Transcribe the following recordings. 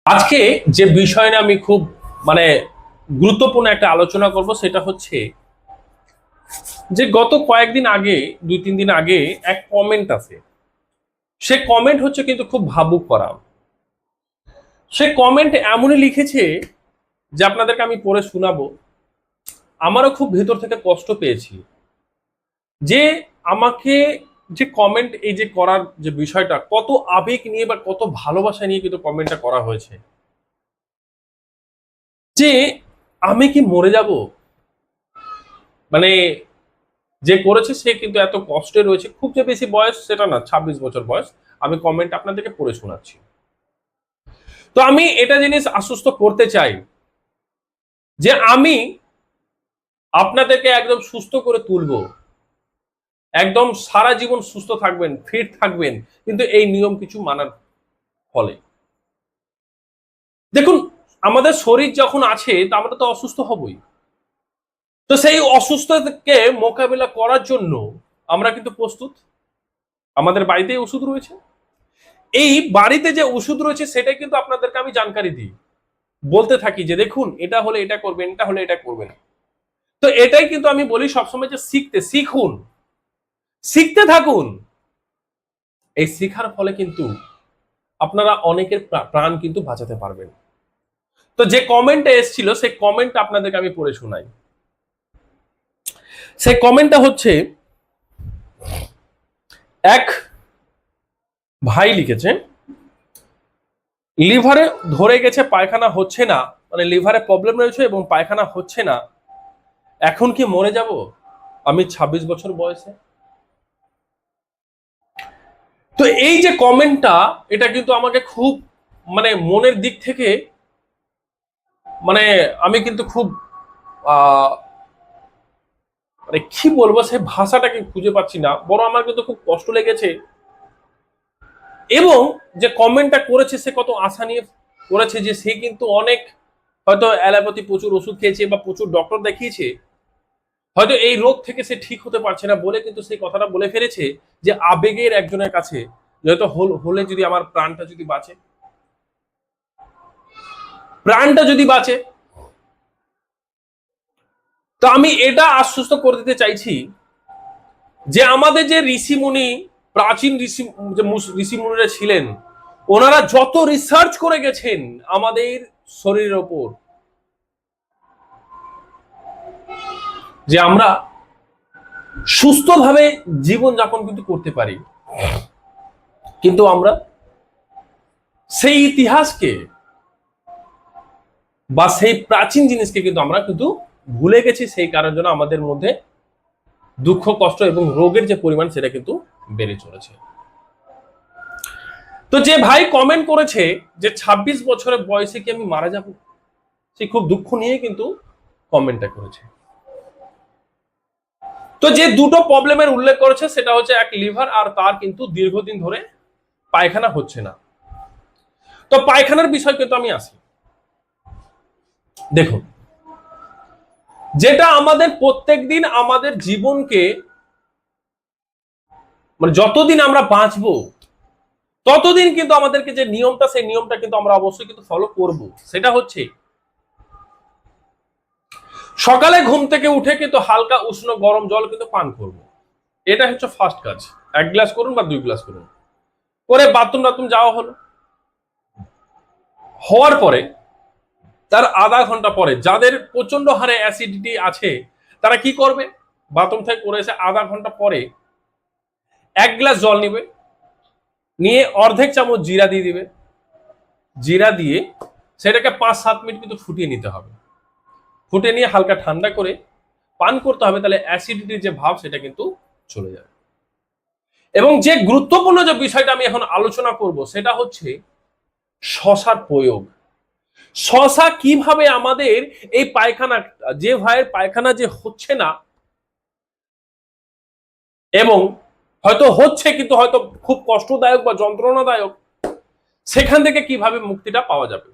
আজকে যে বিষয় নিয়ে আমি খুব মানে গুরুত্বপূর্ণ একটা আলোচনা করব সেটা হচ্ছে যে গত কয়েকদিন আগে 2-3 দিন আগে এক কমেন্ট আছে। সে কমেন্ট হচ্ছে কিন্তু খুব ভাবুক করা। সে কমেন্ট এমনই লিখেছে যে আপনাদেরকে আমি পড়ে শোনাবো। আমারও খুব ভেতর থেকে কষ্ট পেয়েছি যে আমাকে যে কমেন্ট এই যে করার যে বিষয়টা কত আবেগ নিয়ে বা কত ভালোবাসা নিয়ে কিন্তু কমেন্টটা করা হয়েছে যে আমি কি মরে যাব, মানে যে করেছে সে কিন্তু এত কষ্টে রয়েছে, খুব যে বেশি বয়স সেটা না, 26 বছর বয়স। আমি কমেন্ট আপনাদেরকে পড়ে শোনাচ্ছি। তো আমি এটা জিনিস আশ্বস্ত করতে চাই যে আমি আপনাদেরকে একদম সুস্থ করে তুলবো, একদম সারা জীবন সুস্থ থাকবেন, ফিট থাকবেন, কিন্তু এই নিয়ম কিছু মানার ফলে। দেখুন, আমাদের শরীর যখন আছে তা আমরা তো অসুস্থ হবই। তো সেই অসুস্থতাকে মোকাবিলা করার জন্য আমরা কিন্তু প্রস্তুত। আমাদের বাড়িতেই ওষুধ রয়েছে। এই বাড়িতে যে ওষুধ রয়েছে সেটাই কিন্তু আপনাদেরকে আমি জানকারি দিই, বলতে থাকি যে দেখুন এটা হলে এটা করবেন, এটা হলে এটা করবেন। তো এটাই কিন্তু আমি বলি সবসময় যে শিখুন, শিখতে থাকুন। এই শিখার ফলে কিন্তু আপনারা অনেকের প্রাণ কিন্তু বাঁচাতে পারবেন। তো যে কমেন্টটা এসেছিল সেই কমেন্টটা আপনাদেরকে আমি পড়ে শোনাই। সেই কমেন্টটা হচ্ছে, এক ভাই লিখেছে, লিভারে ধরে গেছে, পায়খানা হচ্ছে না, মানে লিভারে প্রবলেম রয়েছে এবং পায়খানা হচ্ছে না, এখন কি মরে যাব আমি 26 বছর বয়সে? তো এই যে কমেন্টটা, এটা কিন্তু আমাকে খুব মানে মনের দিক থেকে মানে আমি কিন্তু খুব আহ মানে কি বলবো, সে ভাষাটাকে খুঁজে পাচ্ছি না, বড় আমার কিন্তু খুব কষ্ট লেগেছে। এবং যে কমেন্টটা করেছে সে কত আশা নিয়ে করেছে যে সে কিন্তু অনেক হয়তো অ্যালোপ্যাথি প্রচুর ওষুধ খেয়েছে বা প্রচুর ডক্টর দেখিয়েছে, হয়তো এই রোগ থেকে সে ঠিক হতে পারছে না বলে কিন্তু সেই কথাটা বলে ফেলেছে যে আবেগের একজনের কাছে হয়তো হলে যদি আমার প্রাণটা যদি বাঁচে, প্রাণটা যদি বাঁচে। তো আমি এটা আশ্বস্ত করে দিতে চাইছি যে আমাদের যে ঋষিমুনি, প্রাচীন ঋষি, যে ঋষিমুনিরা ছিলেন, ওনারা যত রিসার্চ করে গেছেন আমাদের শরীরের ওপর, যে আমরা সুস্থভাবে জীবন যাপন কিন্তু করতে পারি, কিন্তু আমরা সেই ইতিহাসকে বা সেই প্রাচীন জিনিসকে কিন্তু আমরা কিন্তু ভুলে গেছি। সেই কারণের জন্য আমাদের মধ্যে দুঃখ, কষ্ট এবং রোগের যে পরিমাণ সেটা কিন্তু বেড়ে চলেছে। তো যে ভাই কমেন্ট করেছে যে 26 বছরের বয়সে কি আমি মারা যাব, সে খুব দুঃখ নিয়ে কিন্তু কমেন্টটা করেছে। তো যে দুটো প্রবলেমের উল্লেখ করেছে সেটা হচ্ছে এক লিভার, আর তার কিন্তু দীর্ঘদিন ধরে পায়খানা হচ্ছে না। তো পায়খানার বিষয় কিন্তু আমি আসি। দেখুন, যেটা আমাদের প্রত্যেকদিন আমাদের জীবনকে মানে যতদিন আমরা বাঁচবো ততদিন কিন্তু আমাদেরকে যে নিয়মটা, সেই নিয়মটা কিন্তু আমরা অবশ্যই কিন্তু ফলো করব। সেটা হচ্ছে সকালে ঘুম থেকে উঠে কিন্তু হালকা উষ্ণ গরম জল কিন্তু পান করব। এটা হচ্ছে ফার্স্ট কাজ। 1 গ্লাস করুন বা 2 গ্লাস করুন, করে বাথরুম টাথরুম যাওয়া হলো, হওয়ার পরে তার আধা ঘন্টা পরে যাদের প্রচন্ড হারে অ্যাসিডিটি আছে তারা কি করবে, বাথরুম থেকে করে এসে আধা ঘন্টা পরে 1 গ্লাস জল নিবে, নিয়ে অর্ধেক চামচ জিরা দিয়ে দিবে, জিরা দিয়ে সেটাকে 5-7 মিনিট কিন্তু ফুটিয়ে নিতে হবে। ফুটিয়ে নিয়ে হালকা ঠান্ডা করে পান করতে হবে, তাহলে অ্যাসিডিটির যে ভাব সেটা কিন্তু চলে যাবে। এবং যে গুরুত্বপূর্ণ যে বিষয়টা আমি এখন আলোচনা করব সেটা হচ্ছে শশার প্রয়োগ। শশা কিভাবে আমাদের এই পায়খানা, যে ভাইয়ের পায়খানা যে হচ্ছে না এবং হয়তো হচ্ছে কিন্তু হয়তো খুব কষ্টদায়ক বা যন্ত্রণাদায়ক, সেখান থেকে কিভাবে মুক্তিটা পাওয়া যাবে।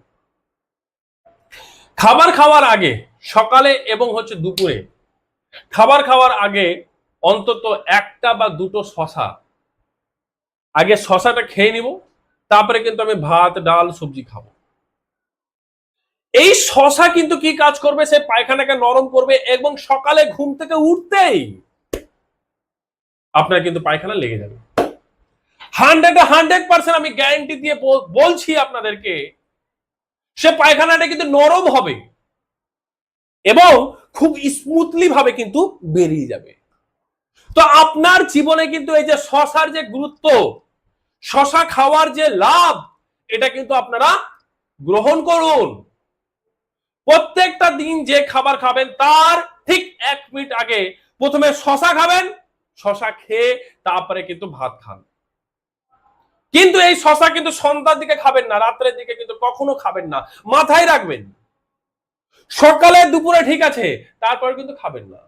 খাবার খাওয়ার আগে, সকালে এবং হচ্ছে দুপুরে, খাবার খাওয়ার আগে অন্তত একটা বা দুটো শশা, আগে শশাটা খেয়ে নিব, তারপরে কিন্তু আমি ভাত ডাল সবজি খাবো। এই শশা কিন্তু কি কাজ করবে, সে পায়খানাকে নরম করবে এবং সকালে ঘুম থেকে উঠতেই আপনার কিন্তু পায়খানা লেগে যাবে। 100% আমি গ্যারান্টি দিয়ে বলছি আপনাদেরকে, সে পায়খানাটা কিন্তু নরম হবে এবং খুব স্মুথলি ভাবে কিন্তু বেরিয়ে যাবে। তো আপনার জীবনে কিন্তু এই যে শশার যে গুরুত্ব, শশা খাওয়ার যে লাভ, এটা কিন্তু আপনারা গ্রহণ করুন। প্রত্যেকটা দিন যে খাবার খাবেন তার ঠিক 1 মিনিট আগে প্রথমে শশা খাবেন, শশা খেয়ে তারপরে কিন্তু ভাত খান। কিন্তু এই শশা কিন্তু সন্ধ্যার দিকে খাবেন না, রাত্রের দিকে কিন্তু কখনো খাবেন না, মাথায় রাখবেন। সকালে দুপুরে ঠিক আছে, তারপরে কিন্তু খাবেন না।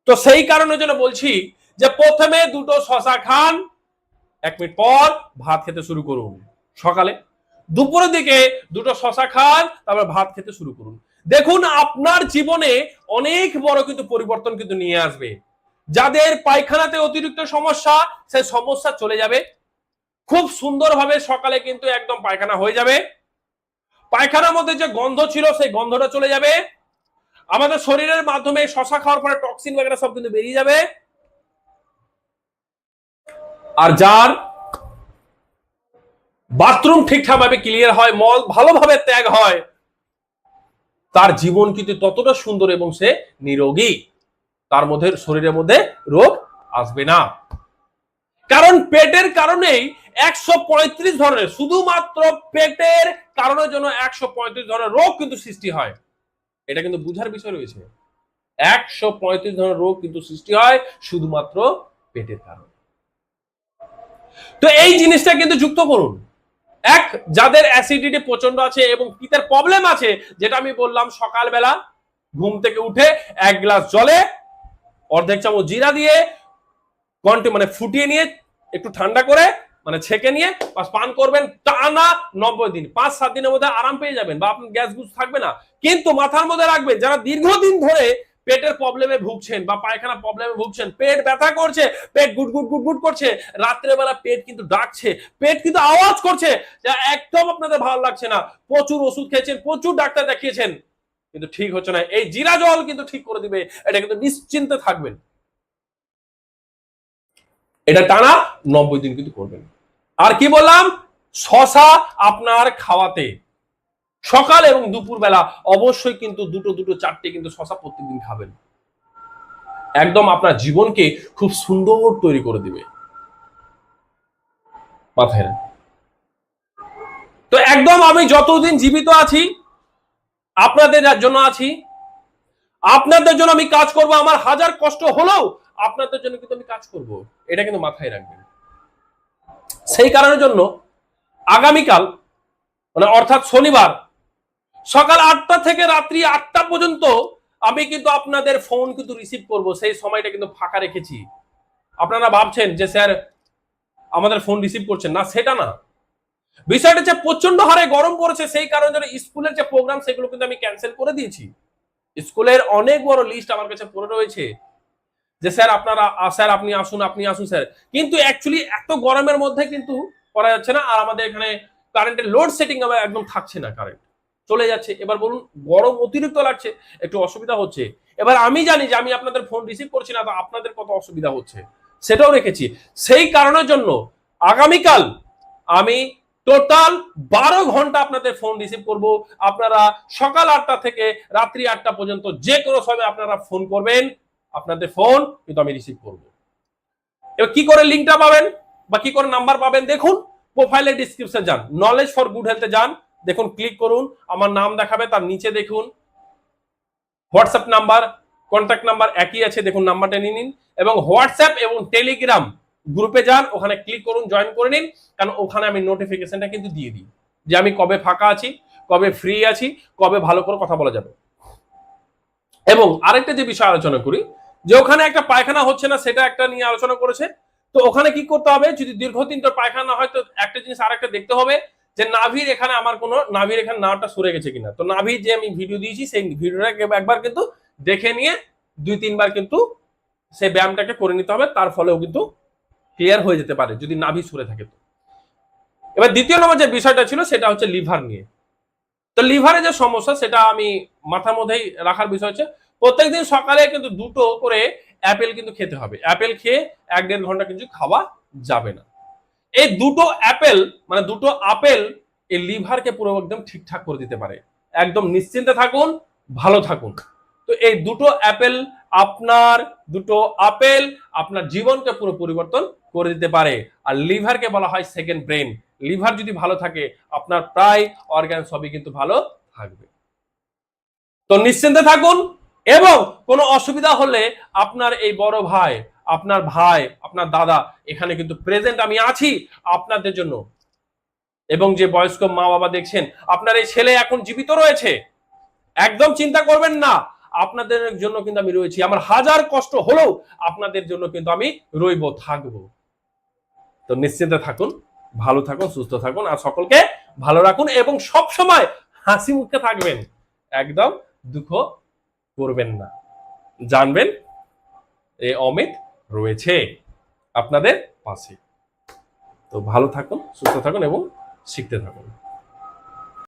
তো সেই কারণের জন্য বলছি যে প্রথমে দুটো শশা খান, 1 মিনিট পর ভাত খেতে শুরু করুন। সকালে দুপুরের দিকে দুটো শশা খান, তারপর ভাত খেতে শুরু করুন। দেখুন আপনার জীবনে অনেক বড় কিন্তু পরিবর্তন কিন্তু নিয়ে আসবে। যাদের পায়খানাতে অতিরিক্ত সমস্যা, সেই সমস্যা চলে যাবে। খুব সুন্দরভাবে সকালে কিন্তু একদম পায়খানা হয়ে যাবে। পায়খানার মধ্যে যে গন্ধ ছিল সেই গন্ধটা চলে যাবে। আমাদের শরীরের মাধ্যমে শশা খাওয়ার পরে টক্সিন বগেরা সব কিন্তু বেরিয়ে যাবে। আর যার বাথরুম ঠিকঠাক ভাবে ক্লিয়ার হয়, মল ভালোভাবে ত্যাগ হয়, তার জীবন কিন্তু ততটা সুন্দর এবং সে নিরোগী। তার মধ্যে শরীরের মধ্যে রোগ আসবে না। কারণ পেটের কারণেই 135 ধরনের, শুধুমাত্র পেটের কারণের জন্য 135 ধরনের রোগ কিন্তু সৃষ্টি হয়। এটা কিন্তু বুঝার বিষয় রয়েছে। 135 ধরনের রোগ কিন্তু সৃষ্টি হয় শুধুমাত্র পেটের কারণে। তো এই জিনিসটা কিন্তু যুক্ত করুন। যাদের অ্যাসিডিটি প্রচন্ড আছে এবং পিত্তের প্রবলেম আছে, যেটা আমি বললাম, সকালবেলা ঘুম থেকে উঠে 1 গ্লাস জলে অর্ধেক চামচ জিরা দিয়ে মানে ফুটিয়ে নিয়ে একটু ঠান্ডা করে মানে ছেঁকে নিয়ে পান করবেন, টানা 90 দিন, 5-7 দিনের মধ্যে আরাম পেয়ে যাবেন বা আপনার গ্যাস গুস থাকবে না। কিন্তু মাথার মধ্যে রাখবেন, যারা দীর্ঘদিন ধরে পেটের প্রবলেমে ভুগছেন বা পায়খানা প্রবলেমে ভুগছেন, পেট ব্যথা করছে, পেট গুট গুট গুট গুট করছে, রাত্রেবেলা পেট কিন্তু ডাকছে, পেট কিন্তু আওয়াজ করছে, যা একদম আপনাদের ভালো লাগছে না, প্রচুর ওষুধ খেয়েছেন, প্রচুর ডাক্তার দেখিয়েছেন, কিন্তু ঠিক হচ্ছে না, এই জিরা জল কিন্তু ঠিক করে দিবে। এটা কিন্তু নিশ্চিন্তে থাকবেন। এটা টানা 90 দিন কিন্তু করবেন। আর কি বললাম, শশা আপনার খাওয়াতে সকাল এবং দুপুর বেলা অবশ্যই কিন্তু দুটো দুটো চারটে কিন্তু শশা প্রত্যেকদিন খাবেন। একদম আপনার জীবনকে খুব সুন্দর তৈরি করে দিবে। মাথায় রাখবেন। তো একদম আমি যতদিন জীবিত আছি আপনাদের জন্য আছি, আপনাদের জন্য আমি কাজ করব। আমার হাজার কষ্ট হলেও আপনাদের জন্য কিন্তু আমি কাজ করব, এটা কিন্তু মাথায় রাখবেন। সেই কারণের জন্য আগামীকাল মানে অর্থাৎ শনিবার সকাল 8টা থেকে রাত্রি 8টা পর্যন্ত আমি কিন্তু আপনাদের ফোন কিন্তু রিসিভ করব। সেই সময়টা কিন্তু ফাঁকা রেখেছি। আপনারা ভাবছেন যে স্যার আমাদের ফোন রিসিভ করছেন না, সেটা না। বিষয়টা হচ্ছে প্রচন্ড হারে গরম পড়েছে, সেই কারণে স্কুলের যে প্রোগ্রাম সেগুলো কিন্তু আমি ক্যান্সেল করে দিয়েছি। স্কুলের অনেক বড় লিস্ট আমার কাছে পড়ে রয়েছে যে স্যার আপনারা স্যার আপনি আসুন স্যার, কিন্তু অ্যাকচুয়ালি এত গরমের মধ্যে কিন্তু করা যাচ্ছে না। আর আমাদের এখানে কারেন্টের লোড সেটিং একদম থাকছে না, কারেন্ট চলে যাচ্ছে। এবার বলুন, গরম অতিরিক্ত লাগছে, একটু অসুবিধা হচ্ছে। এবার আমি জানি যে আমি আপনাদের ফোন রিসিভ করছি না, তো আপনাদের কত অসুবিধা হচ্ছে সেটাও রেখেছি। সেই কারণের জন্য আগামীকাল আমি টোটাল 12 ঘন্টা আপনাদের ফোন রিসিভ করব। আপনারা সকাল 8টা থেকে রাত্রি 8টা পর্যন্ত যে কোনো সময় আপনারা ফোন করবেন, আপনাদের ফোন কিন্তু আমি রিসিভ করব। এবার কি করে লিঙ্কটা পাবেন বা কি করে নাম্বার পাবেন, দেখুন প্রোফাইলে ডিসক্রিপশন যান, নলেজ ফর গুড হেলথে যান, দেখুন ক্লিক করুন, আমার নাম দেখাবে, তার নিচে দেখুন হোয়াটসঅ্যাপ নাম্বার, কন্ট্যাক্ট নাম্বার একই আছে, দেখুন নাম্বারটা নিয়ে নিন এবং হোয়াটসঅ্যাপ এবং টেলিগ্রাম গ্রুপে যান, ওখানে ক্লিক করুন, জয়েন করে নিন। কারণ ওখানে আমি নোটিফিকেশনটা কিন্তু দিয়ে দিই যে আমি কবে ফাঁকা আছি, কবে ফ্রি আছি, কবে ভালো করে কথা বলা যাবে। এবং আরেকটা যে বিষয় আলোচনা করি, যে ওখানে একটা পায়খানা হচ্ছে না সেটা একটা নিয়ে আলোচনা করেছে। তো ওখানে কি করতে হবে, যদি দীর্ঘদিন তোর পায়খানা হয় তো একটা জিনিস আরেকটা দেখতে হবে যে নাভির এখানে আমার কোনো নাভির এখানে নাটা সরে গেছে কিনা। তো নাভির যে আমি ভিডিও দিয়েছি সেই ভিডিওটা একবার কিন্তু দেখে নিয়ে 2-3 বার কিন্তু সেই ব্যায়ামটাকে করে নিতে হবে, তার ফলেও কিন্তু ক্লিয়ার হয়ে যেতে পারে যদি নাভি সরে থাকে। তো এবার দ্বিতীয় নম্বর যে বিষয়টা ছিল সেটা হচ্ছে লিভার নিয়ে। তো লিভারে যে সমস্যা সেটা আমি মাথার মধ্যেই রাখার বিষয় হচ্ছে প্রত্যেকদিন সকালে কিন্তু 2টো করে অ্যাপেল কিন্তু খেতে হবে। অ্যাপেল খেয়ে 1-1.5 ঘন্টা কিন্তু খাওয়া যাবে না। এই 2টো অ্যাপেল মানে 2টো আপেল এই লিভারকে পুরো একদম ঠিকঠাক করে দিতে পারে। একদম নিশ্চিন্তে থাকুন, ভালো থাকুন। তো এই 2টো অ্যাপেল আপনার 2টো আপেল আপনার জীবনকে পুরো পরিবর্তন করে দিতে পারে। আর লিভারকে বলা হয় সেকেন্ড ব্রেন। লিভার যদি ভালো থাকে আপনার প্রায় অর্গান সবই কিন্তু ভালো থাকবে। তো নিশ্চিন্তে থাকুন এবং কোনো অসুবিধা হলে আপনার এই বড় ভাই, আপনার ভাই, আপনার দাদা এখানে কিন্তু প্রেজেন্ট আমি আছি আপনাদের জন্য। এবং যে বয়স্ক মা বাবা দেখছেন আপনার এই ছেলে এখন জীবিত রয়েছে, একদম চিন্তা করবেন না, আপনাদের জন্য কিন্তু আমি রয়েছি। আমার হাজার কষ্ট হলেও আপনাদের জন্য কিন্তু আমি রইব, থাকবো। তো নিশ্চিন্তে থাকুন, ভালো থাকুন, সুস্থ থাকুন আর সকলকে ভালো রাখুন এবং সব সময় হাসি মুখে থাকবেন, একদম দুঃখ করবেন না। জানবেন এই অমিত রয়েছে আপনাদের পাশে। তো ভালো থাকুন, সুস্থ থাকুন এবং শিখতে থাকুন।